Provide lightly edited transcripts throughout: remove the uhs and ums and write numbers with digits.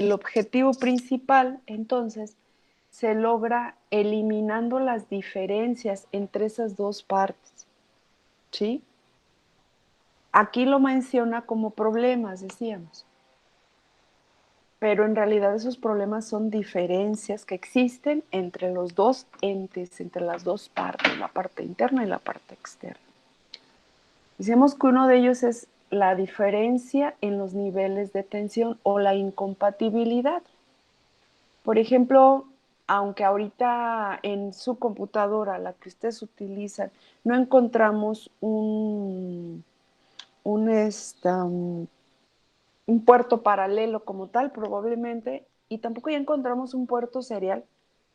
El objetivo principal, entonces, se logra eliminando las diferencias entre esas dos partes, ¿sí? Aquí lo menciona como problemas, decíamos, pero en realidad esos problemas son diferencias que existen entre los dos entes, entre las dos partes, la parte interna y la parte externa. Decimos que uno de ellos es la diferencia en los niveles de tensión o la incompatibilidad. Por ejemplo, aunque ahorita en su computadora, la que ustedes utilizan, no encontramos un puerto paralelo como tal, probablemente, y tampoco ya encontramos un puerto serial,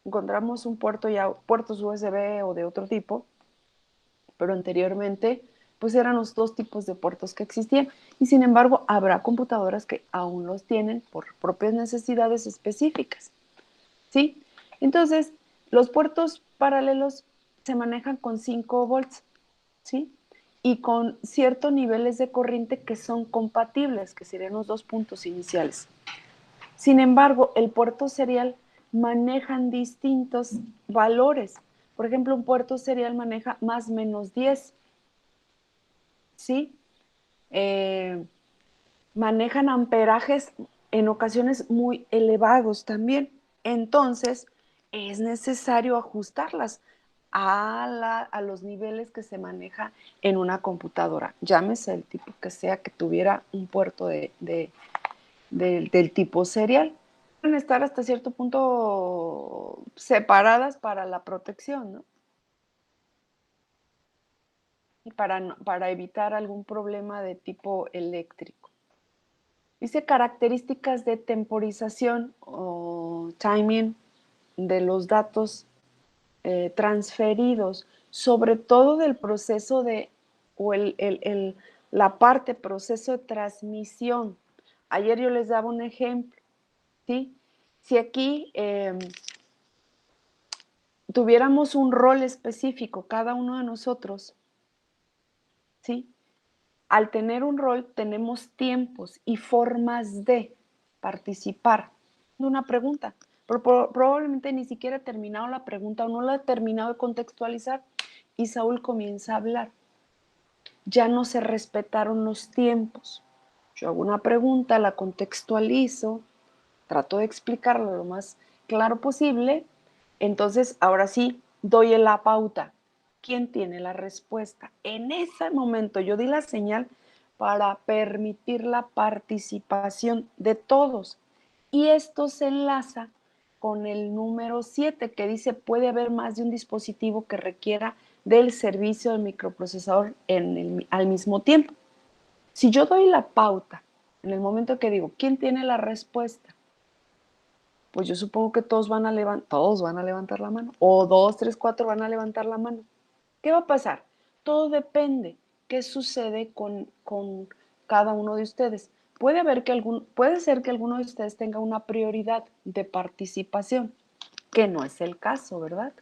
encontramos un puerto ya, puertos USB o de otro tipo, pero anteriormente pues eran los dos tipos de puertos que existían, y sin embargo habrá computadoras que aún los tienen por propias necesidades específicas, ¿sí? Entonces, los puertos paralelos se manejan con 5 volts, ¿sí? Y con ciertos niveles de corriente que son compatibles, que serían los dos puntos iniciales. Sin embargo, el puerto serial manejan distintos valores. Por ejemplo, un puerto serial maneja más menos 10, ¿sí? Eh, Manejan amperajes en ocasiones muy elevados también. Entonces, es necesario ajustarlas a los niveles que se maneja en una computadora. Llámese el tipo que sea que tuviera un puerto del tipo serial. Pueden estar hasta cierto punto separadas para la protección, ¿no? Y para evitar algún problema de tipo eléctrico. Dice características de temporización o timing de los datos transferidos, sobre todo del proceso de, o la parte proceso de transmisión. Ayer yo les daba un ejemplo, ¿sí? Si aquí tuviéramos un rol específico, cada uno de nosotros, ¿sí? Al tener un rol tenemos tiempos y formas de participar de una pregunta, pero probablemente ni siquiera he terminado la pregunta o no la he terminado de contextualizar y Saúl comienza a hablar. Ya no se respetaron los tiempos. Yo hago una pregunta, la contextualizo, trato de explicarlo lo más claro posible, entonces ahora sí doy la pauta. ¿Quién tiene la respuesta? En ese momento yo di la señal para permitir la participación de todos. Y esto se enlaza con el número 7 que dice puede haber más de un dispositivo que requiera del servicio del microprocesador al mismo tiempo. Si yo doy la pauta en el momento que digo, ¿quién tiene la respuesta? Pues yo supongo que todos van a levantar la mano, o 2, 3, 4 van a levantar la mano. ¿Qué va a pasar? Todo depende qué sucede con cada uno de ustedes. Puede ser que alguno de ustedes tenga una prioridad de participación, que no es el caso, ¿verdad?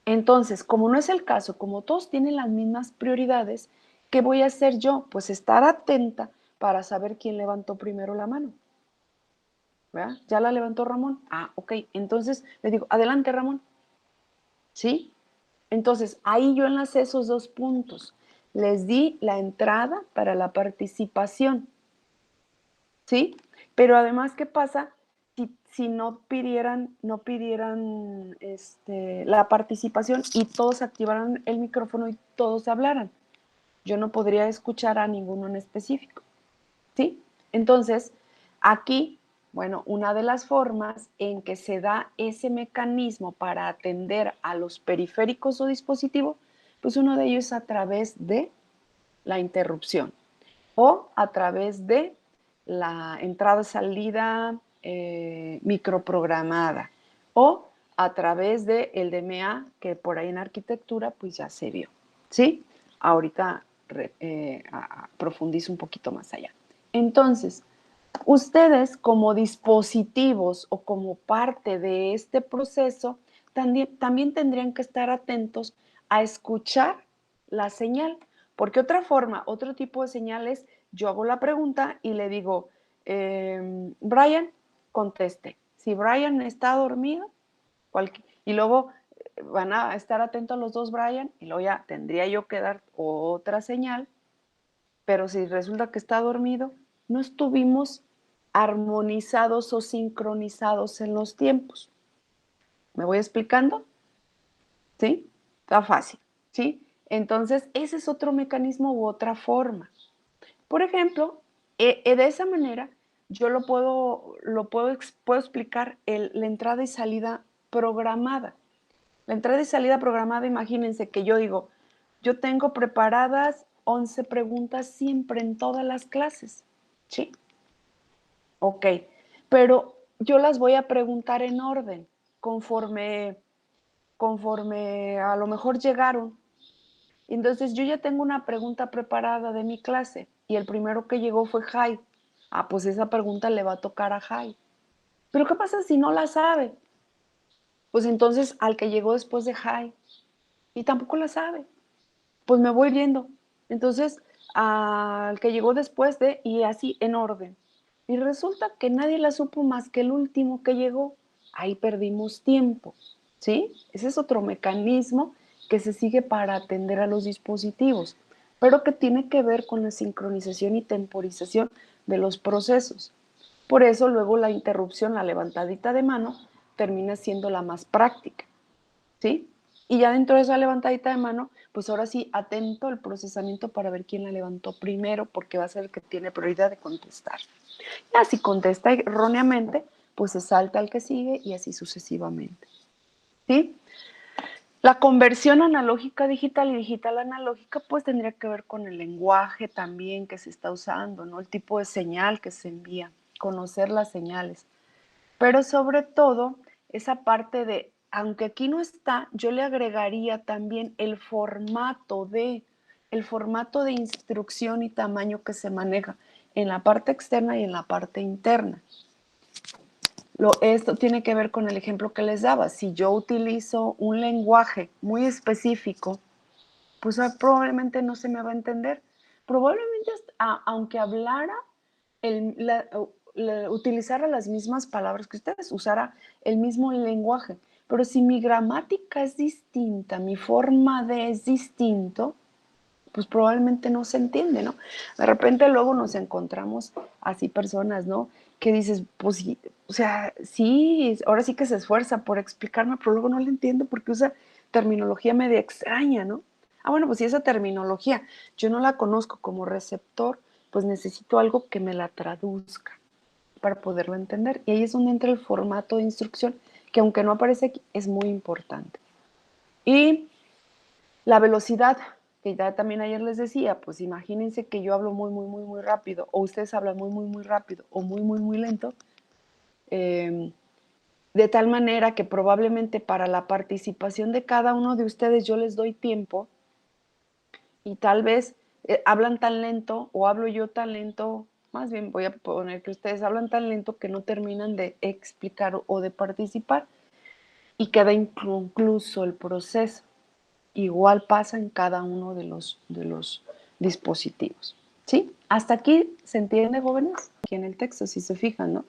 Entonces, como no es el caso, como todos tienen las mismas prioridades, ¿qué voy a hacer yo? Pues estar atenta para saber quién levantó primero la mano. ¿Verdad? Ya la levantó Ramón. Ah, ok. Entonces le digo, adelante Ramón. ¿Sí? Entonces ahí yo enlacé esos dos puntos. Les di la entrada para la participación. ¿Sí? Pero además, ¿qué pasa si no pidieran la participación y todos activaran el micrófono y todos hablaran? Yo no podría escuchar a ninguno en específico. ¿Sí? Entonces, aquí, bueno, una de las formas en que se da ese mecanismo para atender a los periféricos o dispositivos, pues uno de ellos es a través de la interrupción o a través de la entrada-salida microprogramada o a través del DMA, que por ahí en arquitectura pues ya se vio, ¿sí? Ahorita profundizo un poquito más allá. Entonces, ustedes como dispositivos o como parte de este proceso, también tendrían que estar atentos a escuchar la señal, porque otra forma, otro tipo de señal es, yo hago la pregunta y le digo, Brian, conteste. Si Brian está dormido, y luego van a estar atentos los dos Brian, y luego ya tendría yo que dar otra señal, pero si resulta que está dormido, no estuvimos armonizados o sincronizados en los tiempos. ¿Me voy explicando? ¿Sí? Está fácil, ¿sí? Entonces, ese es otro mecanismo u otra forma. Por ejemplo, de esa manera yo puedo explicar la entrada y salida programada. La entrada y salida programada, imagínense que yo digo, yo tengo preparadas 11 preguntas siempre en todas las clases, ¿sí? Ok, pero yo las voy a preguntar en orden, conforme a lo mejor llegaron. Entonces yo ya tengo una pregunta preparada de mi clase y el primero que llegó fue Jai. Ah, pues esa pregunta le va a tocar a Jai. Pero ¿qué pasa si no la sabe? Pues entonces al que llegó después de Jai y tampoco la sabe, pues me voy viendo. Entonces al que llegó después de y así en orden. Y resulta que nadie la supo más que el último que llegó. Ahí perdimos tiempo, ¿sí? Ese es otro mecanismo que se sigue para atender a los dispositivos, pero que tiene que ver con la sincronización y temporización de los procesos. Por eso luego la interrupción, la levantadita de mano, termina siendo la más práctica, ¿sí? Y ya dentro de esa levantadita de mano, pues ahora sí, atento al procesamiento para ver quién la levantó primero, porque va a ser el que tiene prioridad de contestar. Ya si contesta erróneamente, pues se salta al que sigue y así sucesivamente, ¿sí? La conversión analógica a digital y digital a analógica, pues tendría que ver con el lenguaje también que se está usando, ¿no? El tipo de señal que se envía, conocer las señales. Pero sobre todo, esa parte de, aunque aquí no está, yo le agregaría también el formato de instrucción y tamaño que se maneja en la parte externa y en la parte interna. Esto tiene que ver con el ejemplo que les daba. Si yo utilizo un lenguaje muy específico, pues probablemente no se me va a entender. Probablemente, aunque hablara, utilizara las mismas palabras que ustedes, usara el mismo lenguaje. Pero si mi gramática es distinta, mi forma de es distinto, pues probablemente no se entiende, ¿no? De repente luego nos encontramos así personas, ¿no? Que dices, pues sí, o sea, sí, ahora sí que se esfuerza por explicarme, pero luego no le entiendo porque usa terminología media extraña, ¿no? Ah, bueno, pues si esa terminología yo no la conozco como receptor, pues necesito algo que me la traduzca para poderlo entender. Y ahí es donde entra el formato de instrucción, que aunque no aparece aquí, es muy importante. Y la velocidad, que ya también ayer les decía, pues imagínense que yo hablo muy rápido, o ustedes hablan muy rápido, o muy lento, de tal manera que probablemente para la participación de cada uno de ustedes yo les doy tiempo y tal vez hablan tan lento o hablo yo tan lento, más bien voy a poner que ustedes hablan tan lento que no terminan de explicar o de participar y queda inconcluso el proceso. Igual pasa en cada uno de los dispositivos. ¿Sí? Hasta aquí se entiende, jóvenes, aquí en el texto, si se fijan, ¿no?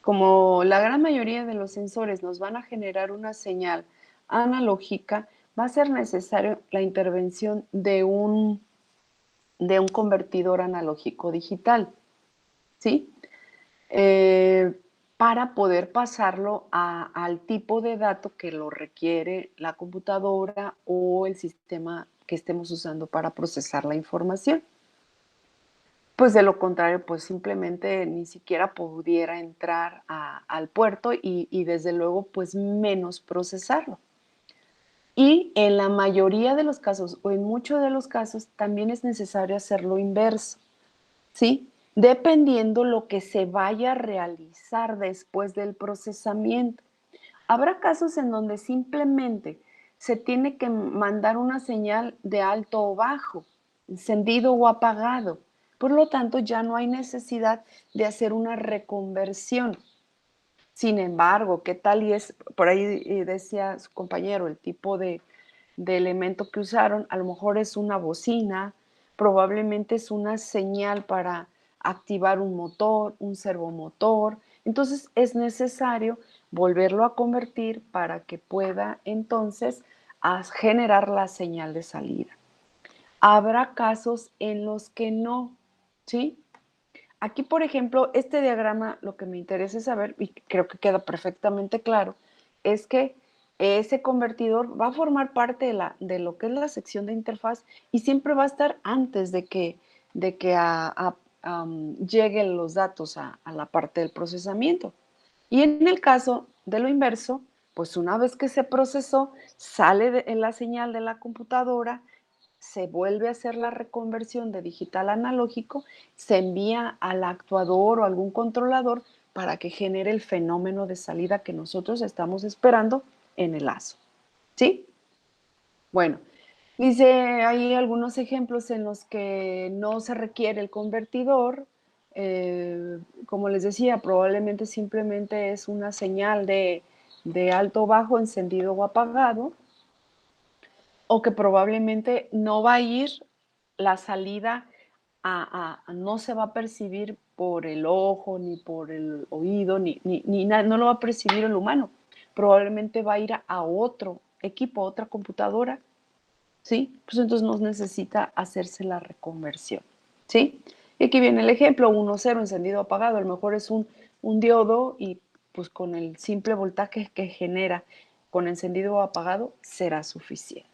Como la gran mayoría de los sensores nos van a generar una señal analógica, va a ser necesario la intervención de un convertidor analógico digital, ¿sí? Para poder pasarlo al tipo de dato que lo requiere la computadora o el sistema que estemos usando para procesar la información. Pues de lo contrario, pues simplemente ni siquiera pudiera entrar al puerto y desde luego pues menos procesarlo. Y en la mayoría de los casos o en muchos de los casos también es necesario hacerlo inverso, ¿sí? Dependiendo lo que se vaya a realizar después del procesamiento. Habrá casos en donde simplemente se tiene que mandar una señal de alto o bajo, encendido o apagado. Por lo tanto, ya no hay necesidad de hacer una reconversión. Sin embargo, ¿qué tal? Y es, por ahí decía su compañero, el tipo de elemento que usaron, a lo mejor es una bocina, probablemente es una señal para activar un motor, un servomotor. Entonces es necesario volverlo a convertir para que pueda entonces generar la señal de salida. Habrá casos en los que no, ¿sí? Aquí, por ejemplo, este diagrama, lo que me interesa saber, y creo que queda perfectamente claro, es que ese convertidor va a formar parte de lo que es la sección de interfaz y siempre va a estar antes de que lleguen los datos a la parte del procesamiento. Y en el caso de lo inverso, pues una vez que se procesó, sale la señal de la computadora, se vuelve a hacer la reconversión de digital a analógico, se envía al actuador o algún controlador para que genere el fenómeno de salida que nosotros estamos esperando en el lazo. ¿Sí? Bueno, dice hay algunos ejemplos en los que no se requiere el convertidor. Como les decía, probablemente simplemente es una señal de alto o bajo, encendido o apagado, o que probablemente no va a ir la salida no se va a percibir por el ojo, ni por el oído, ni nada, no lo va a percibir el humano. Probablemente va a ir a otro equipo, a otra computadora, ¿sí? Pues entonces no necesita hacerse la reconversión, ¿sí? Y aquí viene el ejemplo, 1-0, encendido apagado, a lo mejor es un diodo y pues con el simple voltaje que genera con encendido o apagado será suficiente.